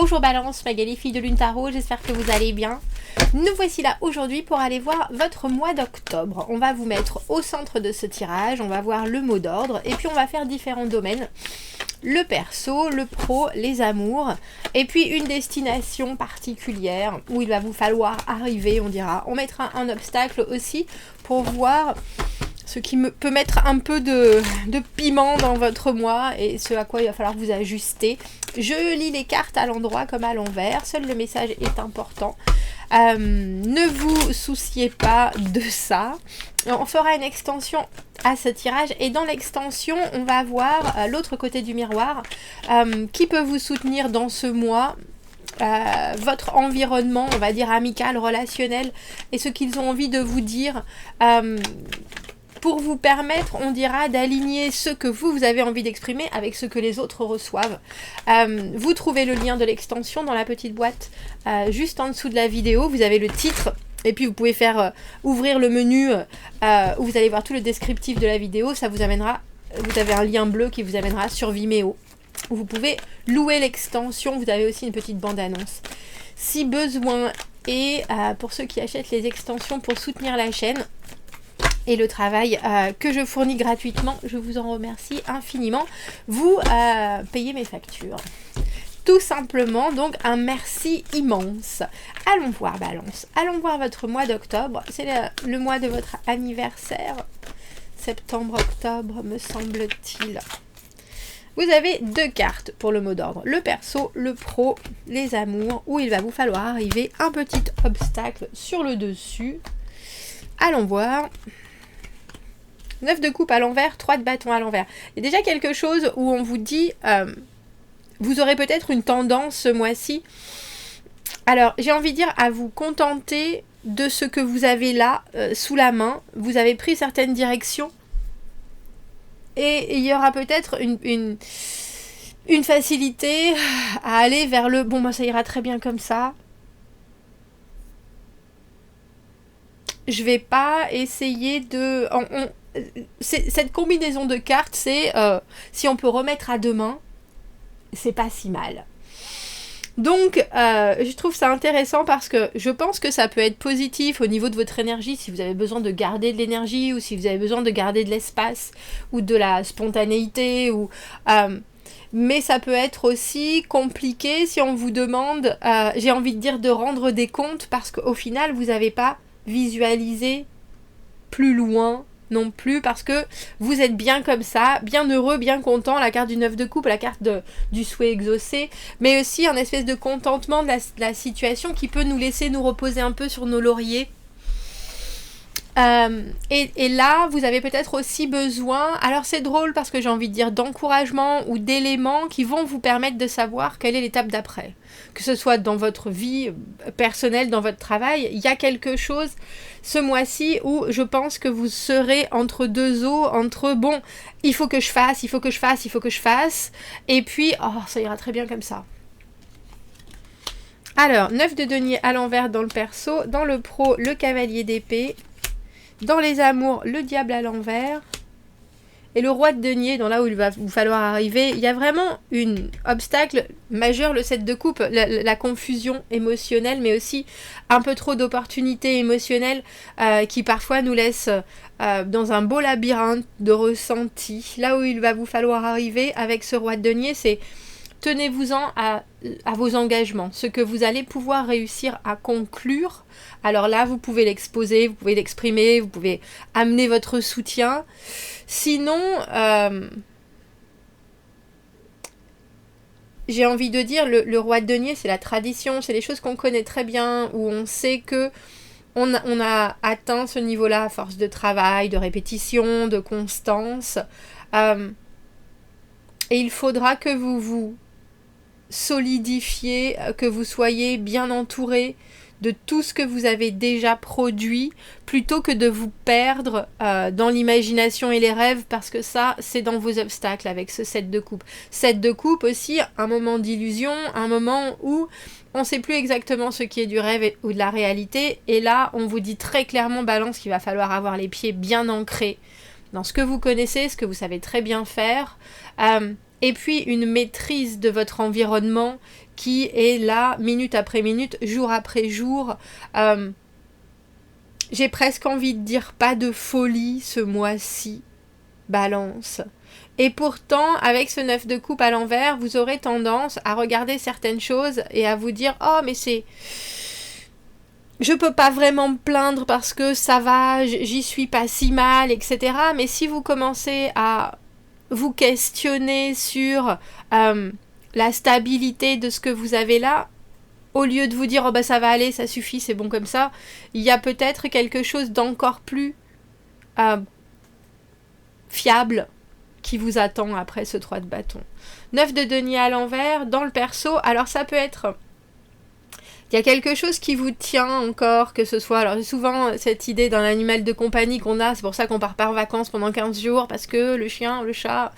Bonjour Balance, Magali, fille de Lune Tarot, j'espère que vous allez bien. Nous voici là aujourd'hui pour aller voir votre mois d'octobre. On va vous mettre au centre de ce tirage, on va voir le mot d'ordre et puis on va faire différents domaines. Le perso, le pro, les amours et puis une destination particulière où il va vous falloir arriver, on dira. On mettra un obstacle aussi pour voir ce qui peut mettre un peu de piment dans votre mois et ce à quoi il va falloir vous ajuster. Je lis les cartes à l'endroit comme à l'envers, seul le message est important. Ne vous souciez pas de ça. On fera une extension à ce tirage et dans l'extension, on va voir l'autre côté du miroir qui peut vous soutenir dans ce mois. Votre environnement, on va dire amical, relationnel et ce qu'ils ont envie de vous dire pour vous permettre, on dira, d'aligner ce que vous avez envie d'exprimer avec ce que les autres reçoivent. Vous trouvez le lien de l'extension dans la petite boîte juste en dessous de la vidéo. Vous avez le titre et puis vous pouvez faire ouvrir le menu où vous allez voir tout le descriptif de la vidéo. Ça vous amènera, vous avez un lien bleu qui vous amènera sur Vimeo où vous pouvez louer l'extension. Vous avez aussi une petite bande-annonce si besoin. Et pour ceux qui achètent les extensions pour soutenir la chaîne et le travail que je fournis gratuitement, je vous en remercie infiniment. Vous payez mes factures. Tout simplement, donc un merci immense. Allons voir Balance. Allons voir votre mois d'octobre. C'est le mois de votre anniversaire. Septembre-octobre, me semble-t-il. Vous avez deux cartes pour le mot d'ordre. Le perso, le pro, les amours, où il va vous falloir arriver un petit obstacle sur le dessus. Allons voir. 9 de coupe à l'envers, 3 de bâton à l'envers. Il y a déjà quelque chose où on vous dit, vous aurez peut-être une tendance ce mois-ci. Alors, j'ai envie de dire à vous contenter de ce que vous avez là, sous la main. Vous avez pris certaines directions. Et il y aura peut-être une facilité à aller vers le... Bon, moi, ça ira très bien comme ça. Je vais pas essayer de... cette combinaison de cartes, c'est si on peut remettre à demain, c'est pas si mal. Donc, je trouve ça intéressant parce que je pense que ça peut être positif au niveau de votre énergie si vous avez besoin de garder de l'énergie ou si vous avez besoin de garder de l'espace ou de la spontanéité ou... mais ça peut être aussi compliqué si on vous demande, j'ai envie de dire, de rendre des comptes parce qu'au final, vous n'avez pas visualisé plus loin non plus parce que vous êtes bien comme ça, bien heureux, bien content, la carte du 9 de coupe, la carte du souhait exaucé, mais aussi un espèce de contentement de la situation qui peut nous laisser nous reposer un peu sur nos lauriers. Et là, vous avez peut-être aussi besoin, alors c'est drôle parce que j'ai envie de dire d'encouragement ou d'éléments qui vont vous permettre de savoir quelle est l'étape d'après. Que ce soit dans votre vie personnelle, dans votre travail, il y a quelque chose ce mois-ci où je pense que vous serez entre deux eaux, entre bon, il faut que je fasse, il faut que je fasse, il faut que je fasse, et puis, oh, ça ira très bien comme ça. Alors, 9 de denier à l'envers dans le perso, dans le pro, le cavalier d'épée. Dans les amours, le diable à l'envers. Et le roi de denier, dans là où il va vous falloir arriver. Il y a vraiment un obstacle majeur, le 7 de coupe, la confusion émotionnelle, mais aussi un peu trop d'opportunités émotionnelles qui parfois nous laissent dans un beau labyrinthe de ressentis. Là où il va vous falloir arriver avec ce roi de denier, c'est tenez-vous-en à vos engagements, ce que vous allez pouvoir réussir à conclure. Alors là, vous pouvez l'exposer, vous pouvez l'exprimer, vous pouvez amener votre soutien. Sinon, j'ai envie de dire, le roi de denier, c'est la tradition, c'est les choses qu'on connaît très bien, où on sait que on a atteint ce niveau-là à force de travail, de répétition, de constance. Et il faudra que vous vous solidifiez, que vous soyez bien entouré de tout ce que vous avez déjà produit, plutôt que de vous perdre dans l'imagination et les rêves, parce que ça, c'est dans vos obstacles avec ce 7 de coupe. 7 de coupe aussi, un moment d'illusion, un moment où on ne sait plus exactement ce qui est du rêve ou de la réalité, et là, on vous dit très clairement, Balance, qu'il va falloir avoir les pieds bien ancrés dans ce que vous connaissez, ce que vous savez très bien faire, et puis une maîtrise de votre environnement qui est là, minute après minute, jour après jour. J'ai presque envie de dire pas de folie ce mois-ci, Balance. Et pourtant, avec ce 9 de coupe à l'envers, vous aurez tendance à regarder certaines choses et à vous dire « Oh, mais c'est... je peux pas vraiment me plaindre parce que ça va, j'y suis pas si mal, etc. » Mais si vous commencez à vous questionner sur la stabilité de ce que vous avez là, au lieu de vous dire « Oh, bah ça va aller, ça suffit, c'est bon comme ça », il y a peut-être quelque chose d'encore plus fiable qui vous attend après ce 3 de bâton. 9 de denier à l'envers, dans le perso, alors ça peut être... il y a quelque chose qui vous tient encore, que ce soit... alors souvent, cette idée d'un animal de compagnie qu'on a, c'est pour ça qu'on part pas en vacances pendant 15 jours, parce que le chien, le chat,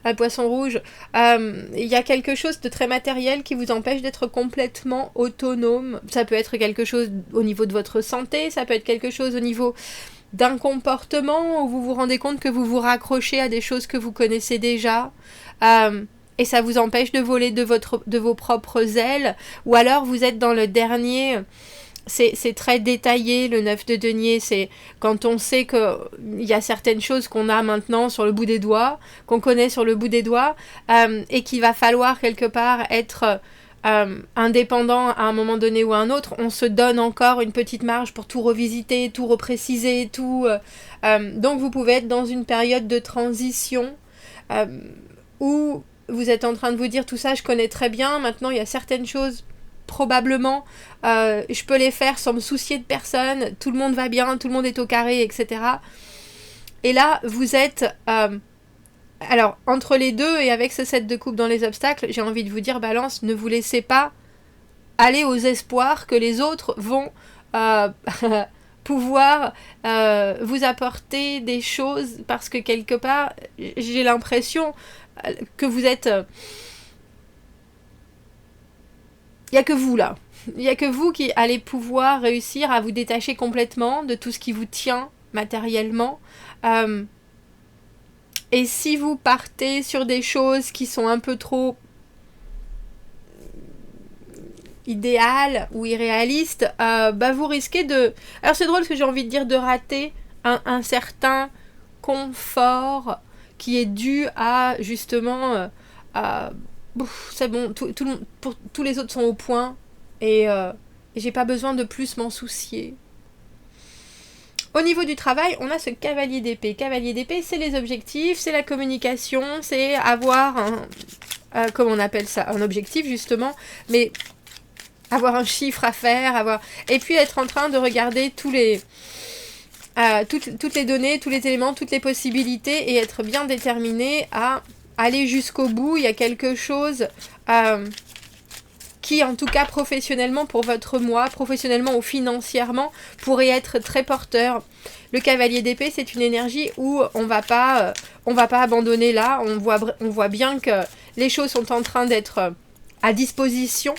le poisson rouge, il y a quelque chose de très matériel qui vous empêche d'être complètement autonome. Ça peut être quelque chose au niveau de votre santé, ça peut être quelque chose au niveau d'un comportement où vous vous rendez compte que vous vous raccrochez à des choses que vous connaissez déjà, et ça vous empêche de voler de vos propres ailes, ou alors vous êtes dans le dernier, c'est très détaillé le 9 de denier, c'est quand on sait qu'il y a certaines choses qu'on a maintenant sur le bout des doigts, qu'on connaît sur le bout des doigts, et qu'il va falloir quelque part être... indépendant à un moment donné ou à un autre, on se donne encore une petite marge pour tout revisiter, tout repréciser, tout... donc vous pouvez être dans une période de transition où vous êtes en train de vous dire tout ça, je connais très bien, maintenant il y a certaines choses, probablement, je peux les faire sans me soucier de personne, tout le monde va bien, tout le monde est au carré, etc. Et là, vous êtes... alors, entre les deux et avec ce 7 de coupe dans les obstacles, j'ai envie de vous dire, Balance, ne vous laissez pas aller aux espoirs que les autres vont pouvoir vous apporter des choses, parce que quelque part, j'ai l'impression que vous êtes... il n'y a que vous là. Il n'y a que vous qui allez pouvoir réussir à vous détacher complètement de tout ce qui vous tient matériellement. Et si vous partez sur des choses qui sont un peu trop idéales ou irréalistes, vous risquez de... alors c'est drôle parce que j'ai envie de dire de rater un certain confort qui est dû à justement... c'est bon, tous les autres sont au point et j'ai pas besoin de plus m'en soucier. Au niveau du travail, on a ce cavalier d'épée. Cavalier d'épée, c'est les objectifs, c'est la communication, c'est avoir un... comment on appelle ça ? Un objectif, justement, mais avoir un chiffre à faire, et puis être en train de regarder toutes les données, tous les éléments, toutes les possibilités, et être bien déterminé à aller jusqu'au bout. Il y a quelque chose... qui, en tout cas, professionnellement, pour votre mois, professionnellement ou financièrement, pourrait être très porteur. Le cavalier d'épée, c'est une énergie où on va pas abandonner là. On voit bien que les choses sont en train d'être à disposition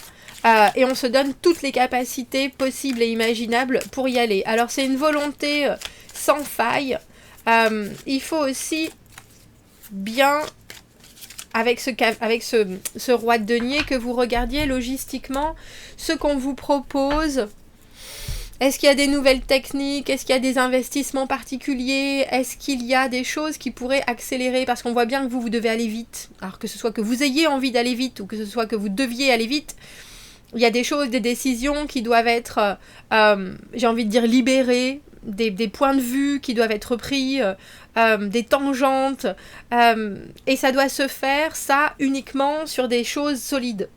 et on se donne toutes les capacités possibles et imaginables pour y aller. Alors, c'est une volonté sans faille. Il faut aussi bien... avec ce roi de denier, que vous regardiez logistiquement ce qu'on vous propose. Est-ce qu'il y a des nouvelles techniques? Est-ce qu'il y a des investissements particuliers? Est-ce qu'il y a des choses qui pourraient accélérer? Parce qu'on voit bien que vous devez aller vite. Alors que ce soit que vous ayez envie d'aller vite ou que ce soit que vous deviez aller vite, il y a des choses, des décisions qui doivent être, j'ai envie de dire, libérées, des points de vue qui doivent être pris, des tangentes, et ça doit se faire, ça, uniquement sur des choses solides.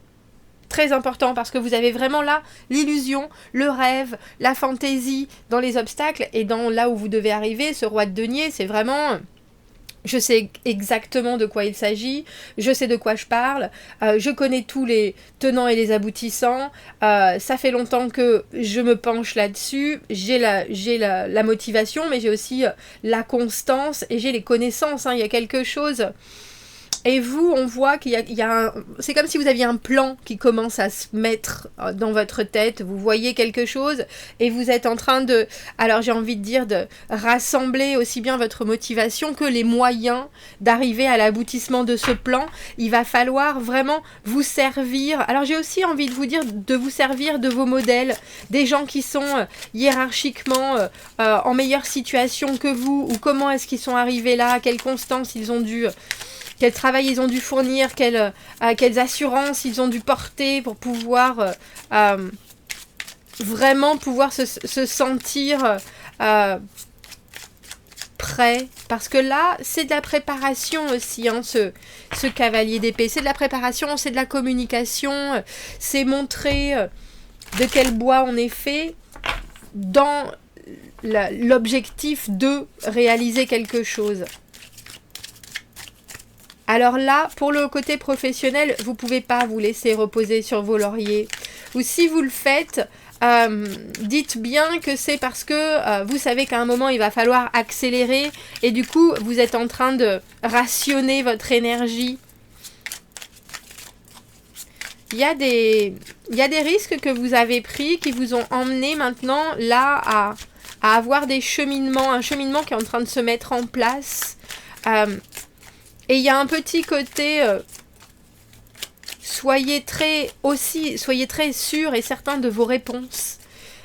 Très important, parce que vous avez vraiment là l'illusion, le rêve, la fantaisie dans les obstacles, et dans là où vous devez arriver, ce roi de denier, c'est vraiment... je sais exactement de quoi il s'agit, je sais de quoi je parle, je connais tous les tenants et les aboutissants, ça fait longtemps que je me penche là-dessus, j'ai la motivation, mais j'ai aussi la constance et j'ai les connaissances, hein. Il y a quelque chose Et vous, on voit qu'il y a c'est comme si vous aviez un plan qui commence à se mettre dans votre tête. Vous voyez quelque chose et vous êtes en train de, alors j'ai envie de dire, de rassembler aussi bien votre motivation que les moyens d'arriver à l'aboutissement de ce plan. Il va falloir vraiment vous servir. Alors j'ai aussi envie de vous dire de vous servir de vos modèles, des gens qui sont hiérarchiquement en meilleure situation que vous, ou comment est-ce qu'ils sont arrivés là, quelle constance ils ont dû... Quel travail ils ont dû fournir, quelles assurances ils ont dû porter pour pouvoir vraiment pouvoir se sentir prêt. Parce que là, c'est de la préparation aussi, hein, ce cavalier d'épée. C'est de la préparation, c'est de la communication, c'est montrer de quel bois on est fait dans l'objectif de réaliser quelque chose. Alors là, pour le côté professionnel, vous ne pouvez pas vous laisser reposer sur vos lauriers. Ou si vous le faites, dites bien que c'est parce que vous savez qu'à un moment, il va falloir accélérer. Et du coup, vous êtes en train de rationner votre énergie. Il y a des risques que vous avez pris qui vous ont emmené maintenant là à avoir des cheminements. Un cheminement qui est en train de se mettre en place. Et il y a un petit côté, soyez très sûrs et certains de vos réponses.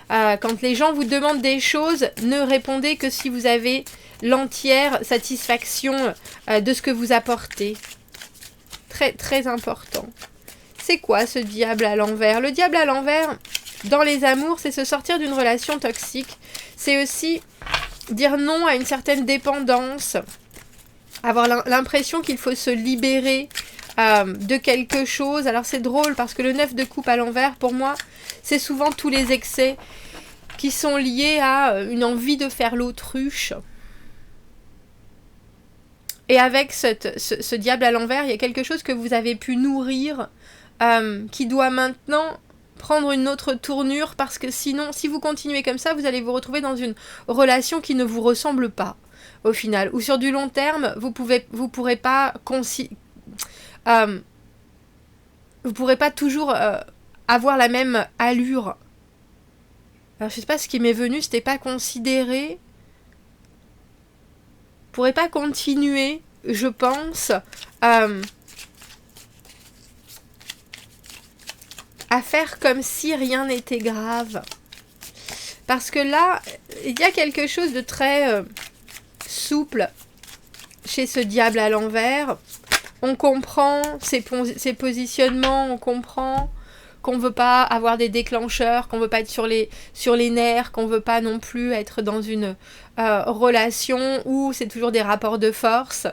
Quand les gens vous demandent des choses, ne répondez que si vous avez l'entière satisfaction de ce que vous apportez. Très, très important. C'est quoi ce diable à l'envers? Le diable à l'envers, dans les amours, c'est se sortir d'une relation toxique. C'est aussi dire non à une certaine dépendance. Avoir l'impression qu'il faut se libérer de quelque chose. Alors c'est drôle parce que le 9 de coupe à l'envers, pour moi, c'est souvent tous les excès qui sont liés à une envie de faire l'autruche. Et avec ce diable à l'envers, il y a quelque chose que vous avez pu nourrir qui doit maintenant prendre une autre tournure parce que sinon, si vous continuez comme ça, vous allez vous retrouver dans une relation qui ne vous ressemble pas. Au final, ou sur du long terme, vous pourrez pas toujours avoir la même allure. Alors je sais pas, ce qui m'est venu, c'était pas considéré. Vous pourrez pas continuer, je pense, à faire comme si rien n'était grave. Parce que là, il y a quelque chose de très souple chez ce diable à l'envers. On comprend ses positionnements, on comprend qu'on veut pas avoir des déclencheurs, qu'on veut pas être sur les nerfs, qu'on veut pas non plus être dans une relation où c'est toujours des rapports de force.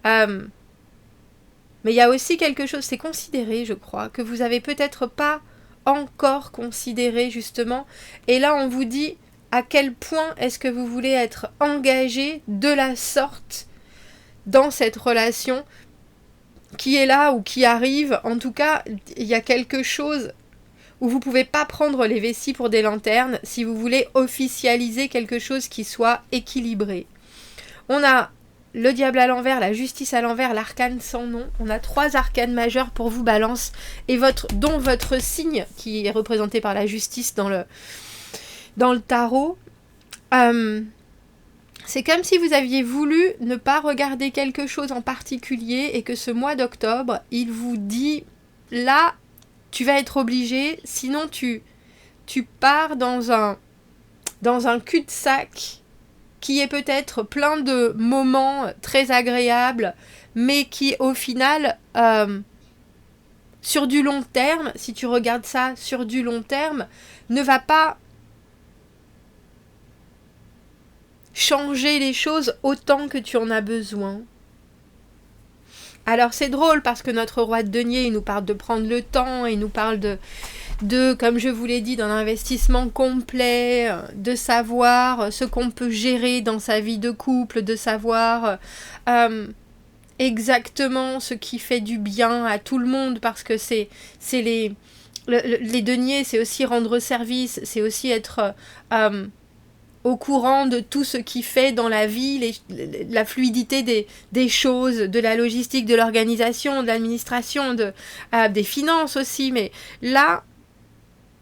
Mais il y a aussi quelque chose, c'est considéré, je crois, que vous avez peut-être pas encore considéré justement. Et là, on vous dit à quel point est-ce que vous voulez être engagé de la sorte dans cette relation qui est là ou qui arrive. En tout cas, il y a quelque chose où vous ne pouvez pas prendre les vessies pour des lanternes si vous voulez officialiser quelque chose qui soit équilibré. On a le diable à l'envers, la justice à l'envers, l'arcane sans nom. On a 3 arcanes majeures pour vous, Balance, et dont votre signe qui est représenté par la justice dans le tarot. C'est comme si vous aviez voulu ne pas regarder quelque chose en particulier et que ce mois d'octobre, il vous dit là, tu vas être obligé, sinon tu pars dans un cul-de-sac qui est peut-être plein de moments très agréables, mais qui au final, sur du long terme, si tu regardes ça sur du long terme, ne va pas changer les choses autant que tu en as besoin. Alors c'est drôle parce que notre roi de denier, il nous parle de prendre le temps, il nous parle de, comme je vous l'ai dit, d'un investissement complet, de savoir ce qu'on peut gérer dans sa vie de couple, de savoir exactement ce qui fait du bien à tout le monde, parce que c'est les deniers, c'est aussi rendre service, c'est aussi être au courant de tout ce qui fait dans la vie, la fluidité des choses, de la logistique, de l'organisation, de l'administration, des finances aussi. Mais là,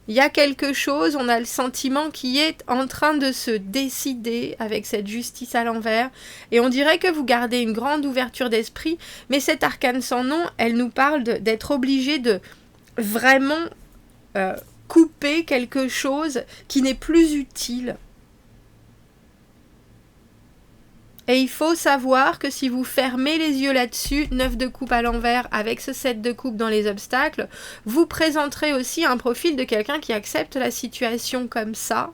il y a quelque chose, on a le sentiment qui est en train de se décider avec cette justice à l'envers. Et on dirait que vous gardez une grande ouverture d'esprit, mais cette arcane sans nom, elle nous parle d'être obligé de vraiment couper quelque chose qui n'est plus utile. Et il faut savoir que si vous fermez les yeux là-dessus, 9 de coupe à l'envers avec ce 7 de coupe dans les obstacles, vous présenterez aussi un profil de quelqu'un qui accepte la situation comme ça.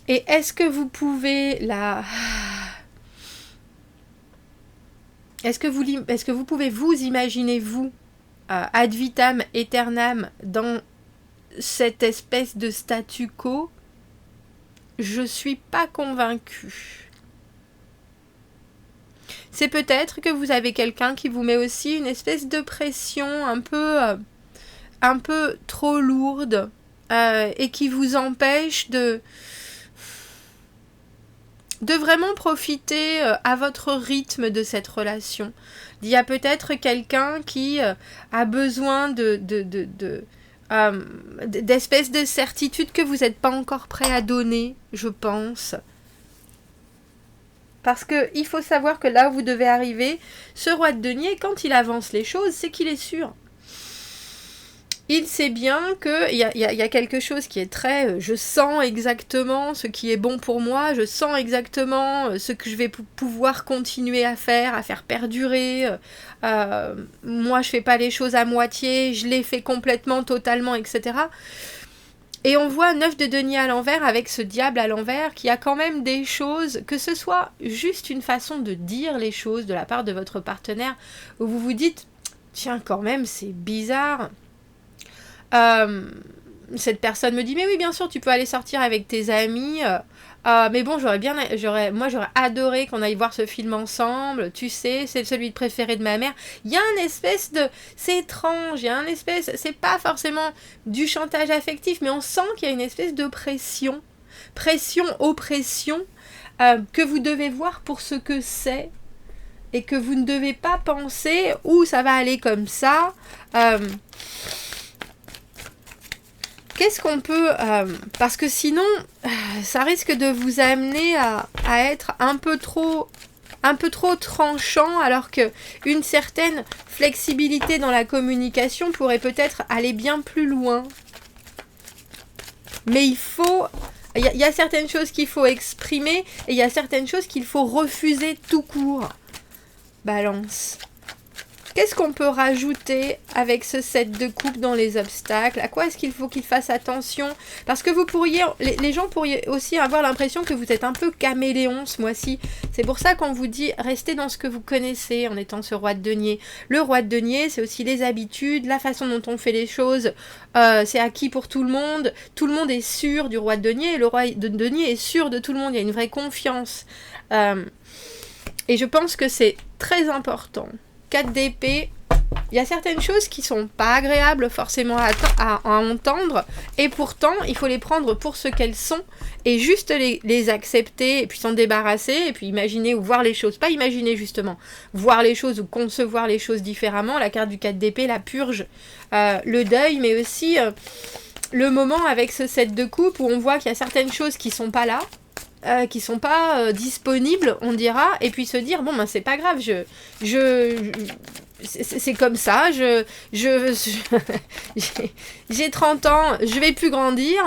Et est-ce que vous pouvez Est-ce que vous pouvez vous imaginer, vous, ad vitam aeternam, dans cette espèce de statu quo? Je suis pas convaincue. C'est peut-être que vous avez quelqu'un qui vous met aussi une espèce de pression un peu trop lourde et qui vous empêche de vraiment profiter à votre rythme de cette relation. Il y a peut-être quelqu'un qui a besoin d'espèces de certitude que vous n'êtes pas encore prêt à donner, je pense. Parce qu'il faut savoir que là où vous devez arriver, ce roi de denier, quand il avance les choses, c'est qu'il est sûr. Il sait bien qu'il y a quelque chose qui est très... je sens exactement ce qui est bon pour moi, je sens exactement ce que je vais pouvoir continuer à faire perdurer. Moi, je fais pas les choses à moitié, je les fais complètement, totalement, etc. Et on voit 9 de denier à l'envers avec ce diable à l'envers qui a quand même des choses, que ce soit juste une façon de dire les choses de la part de votre partenaire, où vous vous dites, tiens, quand même, c'est bizarre. Cette personne me dit mais oui bien sûr tu peux aller sortir avec tes amis mais bon j'aurais adoré qu'on aille voir ce film ensemble, tu sais c'est celui préféré de ma mère. Il y a une espèce de, c'est étrange, il y a une espèce, c'est pas forcément du chantage affectif mais on sent qu'il y a une espèce de oppression que vous devez voir pour ce que c'est et que vous ne devez pas penser ça va aller comme ça. Qu'est-ce qu'on peut... parce que sinon, ça risque de vous amener à être un peu trop tranchant, alors qu'une certaine flexibilité dans la communication pourrait peut-être aller bien plus loin. Mais il y a certaines choses qu'il faut exprimer et il y a certaines choses qu'il faut refuser tout court. Balance. Qu'est-ce qu'on peut rajouter avec ce 7 de coupe dans les obstacles? À quoi est-ce qu'il faut qu'il fasse attention? Parce que les gens pourraient aussi avoir l'impression que vous êtes un peu caméléon ce mois-ci. C'est pour ça qu'on vous dit, restez dans ce que vous connaissez en étant ce roi de denier. Le roi de denier, c'est aussi les habitudes, la façon dont on fait les choses. C'est acquis pour tout le monde. Tout le monde est sûr du roi de denier. Et le roi de denier est sûr de tout le monde. Il y a une vraie confiance. Et je pense que c'est très important. 4 d'épée, il y a certaines choses qui sont pas agréables forcément à entendre et pourtant il faut les prendre pour ce qu'elles sont et juste les accepter et puis s'en débarrasser et puis imaginer ou voir les choses, pas imaginer justement, voir les choses ou concevoir les choses différemment. La carte du 4 d'épée, la purge, le deuil, mais aussi le moment avec ce 7 de coupe où on voit qu'il y a certaines choses qui sont pas là, qui sont pas disponibles, on dira, et puis se dire bon ben c'est pas grave, c'est comme ça, j'ai 30 ans, je vais plus grandir,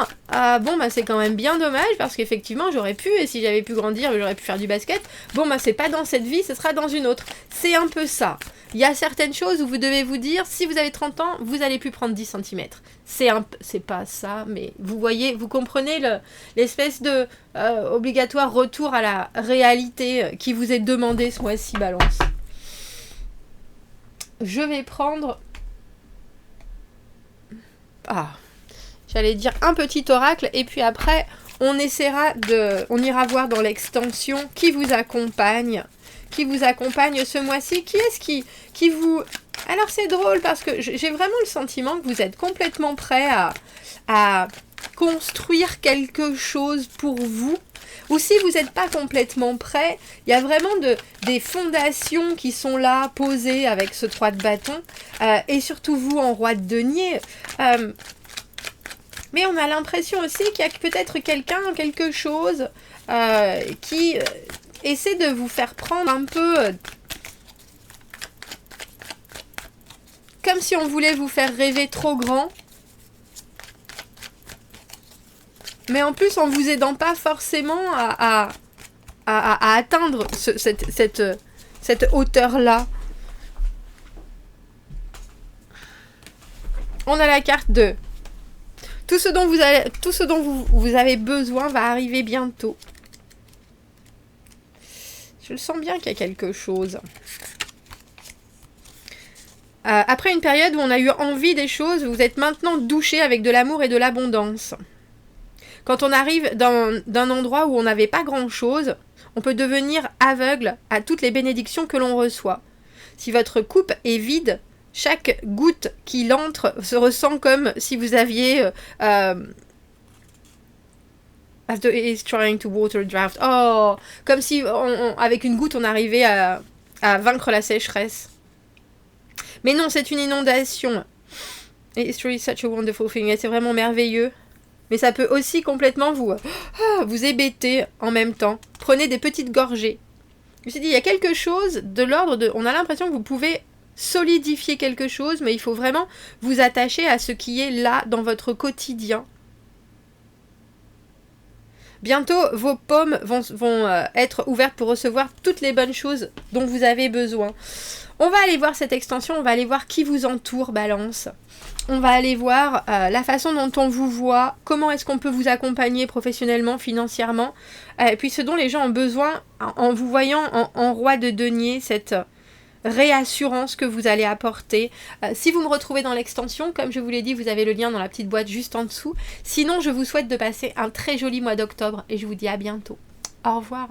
bon ben c'est quand même bien dommage parce qu'effectivement j'aurais pu, et si j'avais pu grandir j'aurais pu faire du basket, bon ben c'est pas dans cette vie, ce sera dans une autre. C'est un peu ça. Il y a certaines choses où vous devez vous dire, si vous avez 30 ans, vous allez plus prendre 10 cm. C'est pas ça, mais vous voyez, vous comprenez l'espèce de obligatoire retour à la réalité qui vous est demandé ce mois-ci, Balance. Je vais prendre... j'allais dire un petit oracle, et puis après, on ira voir dans l'extension qui vous accompagne ce mois-ci. Qui est-ce qui vous... Alors c'est drôle parce que j'ai vraiment le sentiment que vous êtes complètement prêt à construire quelque chose pour vous. Ou si vous n'êtes pas complètement prêt, il y a vraiment des fondations qui sont là, posées avec ce 3 de bâton. Et surtout vous en roi de denier. Mais on a l'impression aussi qu'il y a peut-être quelqu'un, quelque chose qui essaie de vous faire prendre un peu... comme si on voulait vous faire rêver trop grand. Mais en plus, en vous aidant pas forcément à atteindre cette hauteur-là. On a la carte de... Tout ce dont vous avez besoin va arriver bientôt. Je le sens bien qu'il y a quelque chose. Après une période où on a eu envie des choses, vous êtes maintenant douché avec de l'amour et de l'abondance. Quand on arrive d'un endroit où on n'avait pas grand-chose, on peut devenir aveugle à toutes les bénédictions que l'on reçoit. Si votre coupe est vide, chaque goutte qui entre se ressent comme si vous aviez... as is trying to water drought. Oh, comme si avec une goutte on arrivait à vaincre la sécheresse. Mais non, c'est une inondation. It's really such a wonderful thing. Et c'est vraiment merveilleux. Mais ça peut aussi complètement vous hébéter en même temps. Prenez des petites gorgées. Je me suis dit, il y a quelque chose de l'ordre de... On a l'impression que vous pouvez solidifier quelque chose, mais il faut vraiment vous attacher à ce qui est là dans votre quotidien. Bientôt, vos paumes vont être ouvertes pour recevoir toutes les bonnes choses dont vous avez besoin. On va aller voir cette extension, on va aller voir qui vous entoure, Balance. On va aller voir la façon dont on vous voit, comment est-ce qu'on peut vous accompagner professionnellement, financièrement, et puis ce dont les gens ont besoin en vous voyant en roi de denier, cette réassurance que vous allez apporter. Si vous me retrouvez dans l'extension, comme je vous l'ai dit, vous avez le lien dans la petite boîte juste en dessous. Sinon, je vous souhaite de passer un très joli mois d'octobre et je vous dis à bientôt. Au revoir.